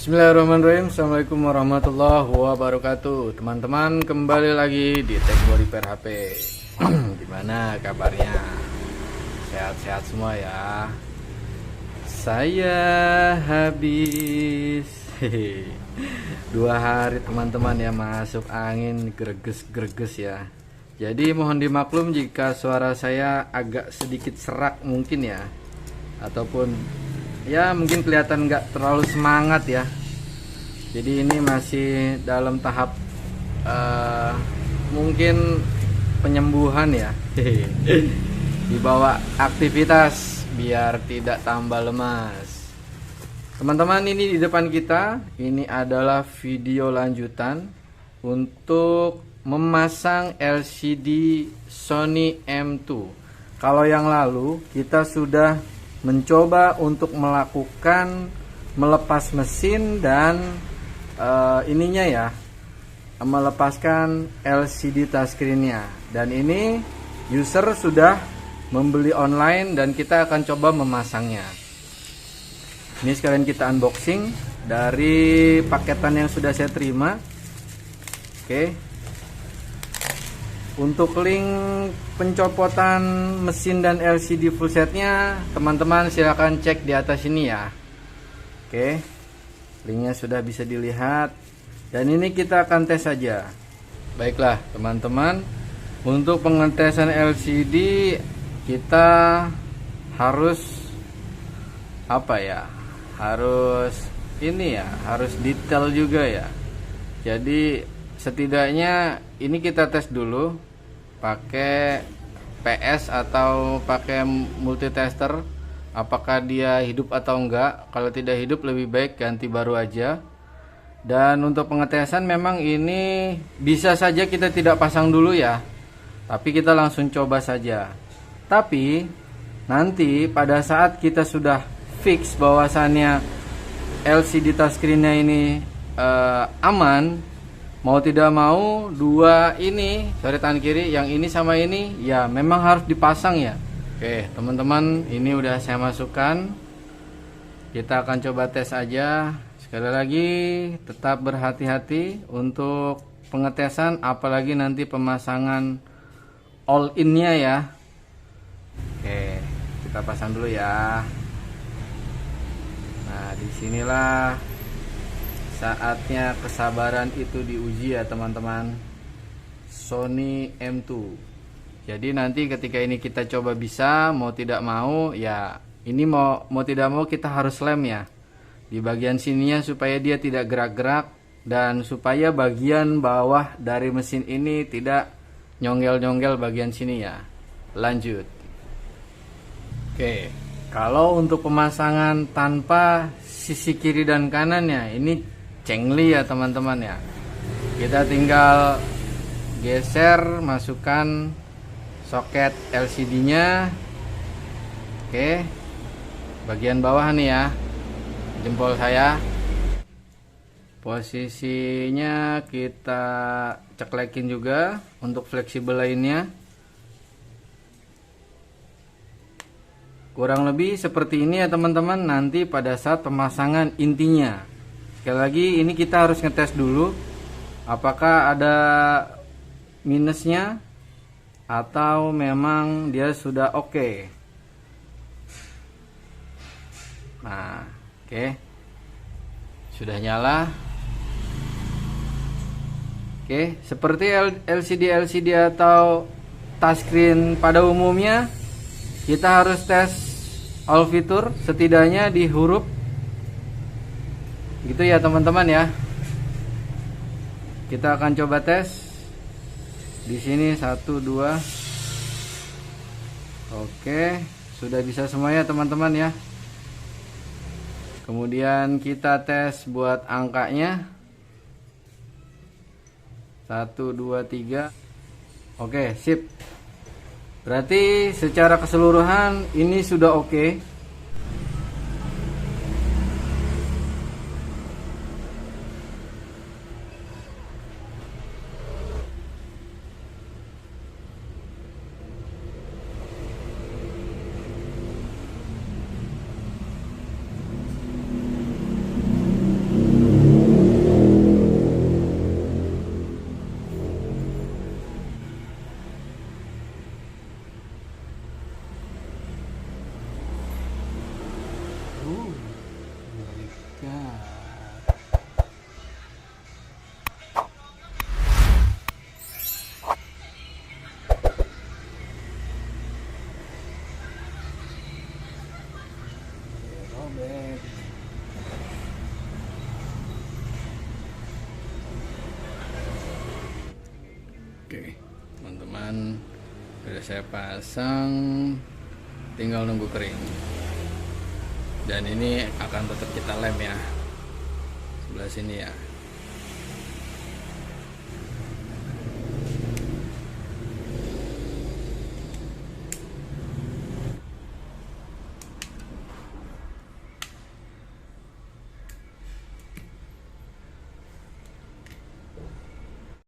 Bismillahirrahmanirrahim. Assalamualaikum warahmatullahi wabarakatuh. Teman-teman, kembali lagi di Techbo Repair HP. Gimana kabarnya? Sehat-sehat semua ya. Saya habis 2 hari teman-teman ya, masuk angin greges-greges ya. Jadi mohon dimaklum jika suara saya agak sedikit serak mungkin ya, ataupun ya mungkin kelihatan nggak terlalu semangat ya. Jadi ini masih dalam tahap mungkin penyembuhan ya. Dibawa aktivitas biar tidak tambah lemas. Teman-teman, ini di depan kita ini adalah video lanjutan untuk memasang LCD Sony M2. Kalau yang lalu kita sudah mencoba untuk melakukan melepas mesin dan ininya ya, melepaskan LCD touchscreen-nya. Dan ini user sudah membeli online dan kita akan coba memasangnya. Ini sekalian kita unboxing dari paketan yang sudah saya terima. Oke. Untuk link pencopotan mesin dan LCD full setnya, teman-teman silahkan cek di atas ini ya. Oke, linknya sudah bisa dilihat. Dan ini kita akan tes saja. Baiklah teman-teman, untuk pengetesan LCD kita harus apa ya? Harus ini ya, harus detail juga ya. Jadi setidaknya ini kita tes dulu pakai PS atau pakai multitester, apakah dia hidup atau enggak. Kalau tidak hidup lebih baik ganti baru aja. Dan untuk pengetesan memang ini bisa saja kita tidak pasang dulu ya, tapi kita langsung coba saja. Tapi nanti pada saat kita sudah fix bahwasannya LCD touchscreen-nya ini aman, mau tidak mau dua ini, sorry tangan kiri, yang ini sama ini ya memang harus dipasang ya. Oke teman-teman, ini udah saya masukkan. Kita akan coba tes aja. Sekali lagi tetap berhati-hati untuk pengetesan, apalagi nanti pemasangan all in-nya ya. Oke, kita pasang dulu ya. Nah, disinilah saatnya kesabaran itu diuji ya teman-teman. Sony M2. Jadi nanti ketika ini kita coba bisa, mau tidak mau ya, ini mau tidak mau kita harus lem ya di bagian sininya supaya dia tidak gerak-gerak dan supaya bagian bawah dari mesin ini tidak nyonggel-nyonggel bagian sini ya. Lanjut. Oke, kalau untuk pemasangan tanpa sisi kiri dan kanannya ini cengli ya teman-teman ya. Kita tinggal geser, masukkan soket LCD-nya. Oke, bagian bawah nih ya, jempol saya. Posisinya kita ceklekin juga untuk fleksibel lainnya. Kurang lebih seperti ini ya teman-teman, nanti pada saat pemasangan intinya. Sekali lagi ini kita harus ngetes dulu apakah ada minusnya atau memang dia sudah oke. Nah, oke. Sudah nyala. Oke, seperti LCD atau touchscreen pada umumnya, kita harus tes all fitur setidaknya di huruf gitu ya teman-teman ya. Kita akan coba tes di sini 1 2. Oke, sudah bisa semuanya teman-teman ya. Kemudian kita tes buat angkanya 1 2 3. Oke, sip. Berarti secara keseluruhan ini sudah oke. saya pasang, tinggal nunggu kering. Dan ini akan tetap kita lem ya, sebelah sini ya.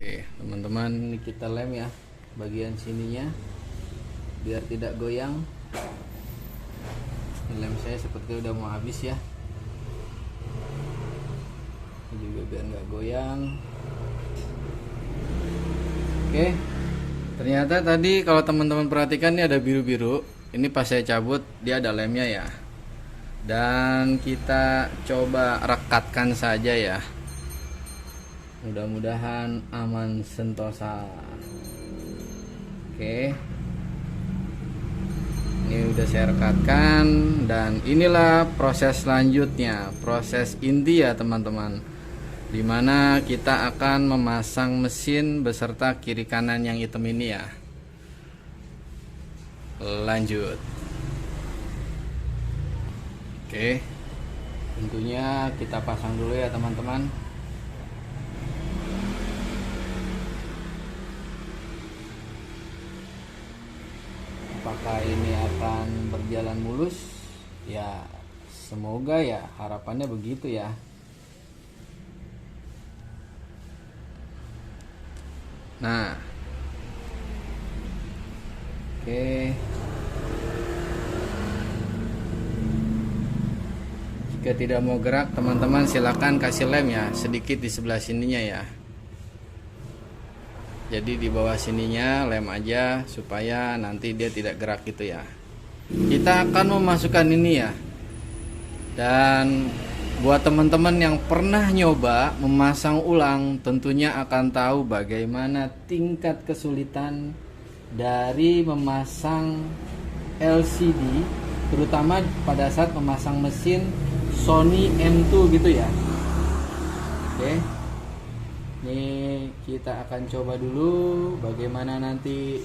Oke teman-teman, ini kita lem ya bagian sininya biar tidak goyang. Lem saya seperti udah mau habis ya, ini juga biar nggak goyang. Oke, ternyata tadi kalau teman-teman perhatikan ini ada biru-biru, ini pas saya cabut dia ada lemnya ya. Dan kita coba rekatkan saja ya, mudah-mudahan aman sentosa. Oke, ini udah saya rekatkan dan inilah proses selanjutnya, proses inti ya teman-teman, dimana kita akan memasang mesin beserta kiri kanan yang hitam ini ya. Lanjut. Oke, tentunya kita pasang dulu ya teman-teman. Apakah ini akan berjalan mulus? Ya, semoga ya, harapannya begitu ya. Nah, oke. Jika tidak mau gerak, teman-teman silakan kasih lem ya, sedikit di sebelah sininya ya. Jadi di bawah sininya lem aja supaya nanti dia tidak gerak gitu ya. Kita akan memasukkan ini ya. Dan buat teman-teman yang pernah nyoba memasang ulang, tentunya akan tahu bagaimana tingkat kesulitan dari memasang LCD, terutama pada saat memasang mesin Sony M2 gitu ya. Oke. Ini kita akan coba dulu bagaimana nanti,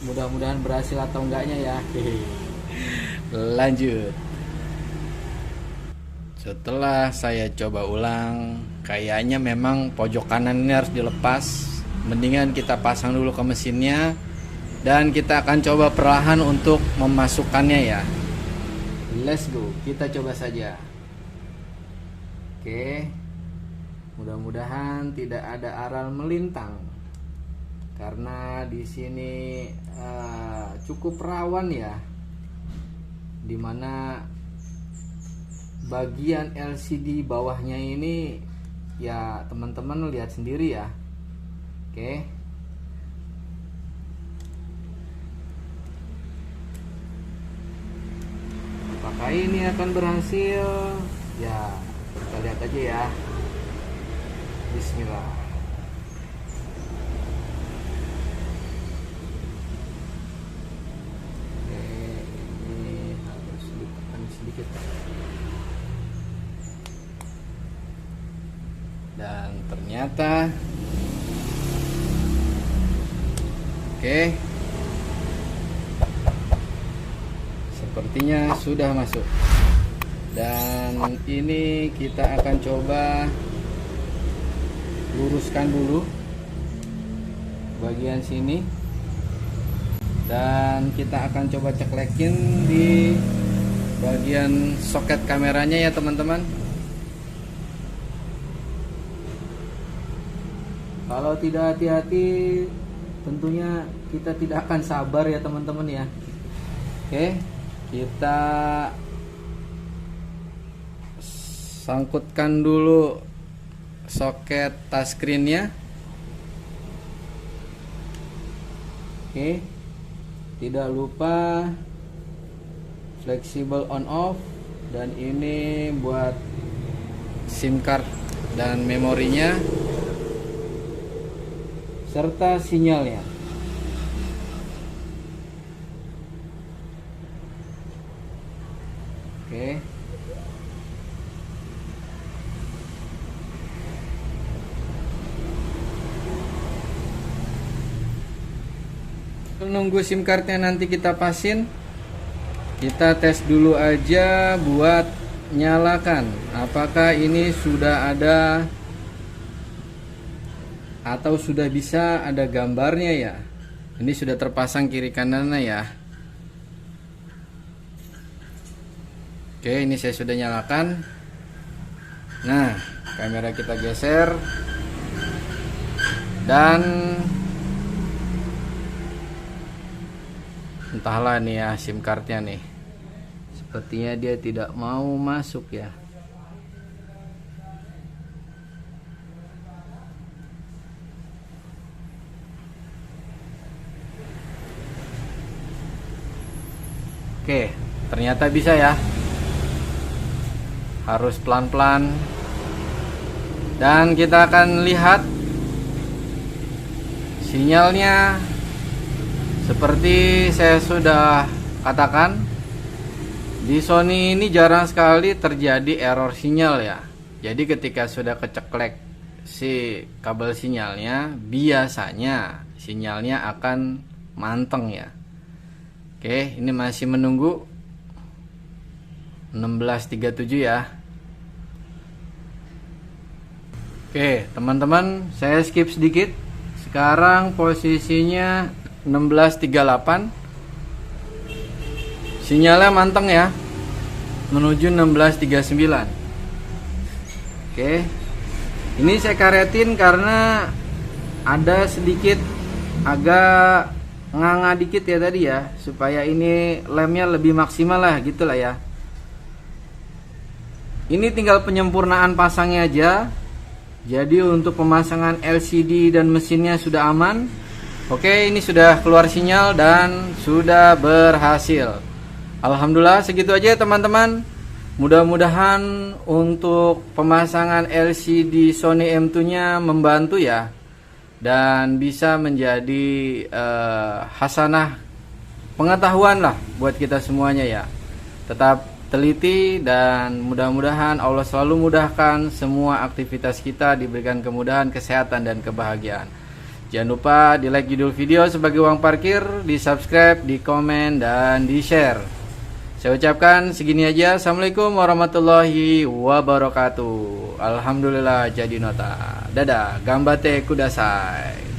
mudah-mudahan berhasil atau enggaknya ya. Lanjut. Setelah saya coba ulang, kayaknya memang pojok kanan ini harus dilepas. Mendingan kita pasang dulu ke mesinnya dan kita akan coba perlahan untuk memasukkannya ya. Let's go, kita coba saja. Oke. Mudah-mudahan tidak ada aral melintang karena di sini cukup rawan ya, dimana bagian LCD bawahnya ini ya teman-teman lihat sendiri ya. Oke, apakah ini akan berhasil? Ya, kita lihat aja ya. Bismillah. Oke, ini harus ditekan sedikit. Dan ternyata oke, sepertinya sudah masuk. Dan ini kita akan coba luruskan dulu bagian sini dan kita akan coba ceklekin di bagian soket kameranya ya teman-teman. Kalau tidak hati-hati tentunya kita tidak akan sabar ya teman-teman ya. Oke, kita sangkutkan dulu soket touchscreen-nya. Oke, tidak lupa fleksibel on off, dan ini buat SIM card dan memorinya serta sinyalnya. Oke. nunggu SIM cardnya nanti kita pasin, kita tes dulu aja buat nyalakan. Apakah ini sudah ada atau sudah bisa ada gambarnya ya. Ini sudah terpasang kiri kanannya ya. Oke, ini saya sudah nyalakan. Nah, kamera kita geser. Dan entahlah nih ya SIM cardnya nih, sepertinya dia tidak mau masuk ya. Oke, ternyata bisa ya. Harus pelan-pelan. Dan kita akan lihat sinyalnya. Seperti saya sudah katakan, di Sony ini jarang sekali terjadi error sinyal ya. Jadi ketika sudah keceklek si kabel sinyalnya, biasanya sinyalnya akan manteng ya. Oke, ini masih menunggu 16.37 ya. Oke, teman-teman, saya skip sedikit. Sekarang posisinya 16.38. Sinyalnya manteng ya, menuju 16.39. Oke, ini saya karetin karena ada sedikit agak nganga dikit ya tadi ya, supaya ini lemnya lebih maksimal lah gitulah ya. Ini tinggal penyempurnaan pasangnya aja. Jadi untuk pemasangan LCD dan mesinnya sudah aman. Oke, ini sudah keluar sinyal dan sudah berhasil. Alhamdulillah, segitu aja teman-teman. Mudah-mudahan untuk pemasangan LCD Sony M2 nya membantu ya, dan bisa menjadi hasanah pengetahuan lah buat kita semuanya ya. Tetap teliti dan mudah-mudahan Allah selalu mudahkan semua aktivitas kita, diberikan kemudahan, kesehatan dan kebahagiaan. Jangan lupa di like judul video sebagai uang parkir, di subscribe, di komen dan di share. Saya ucapkan segini aja. Assalamualaikum warahmatullahi wabarakatuh. Alhamdulillah jadi nota. Dadah, gambate kudasai.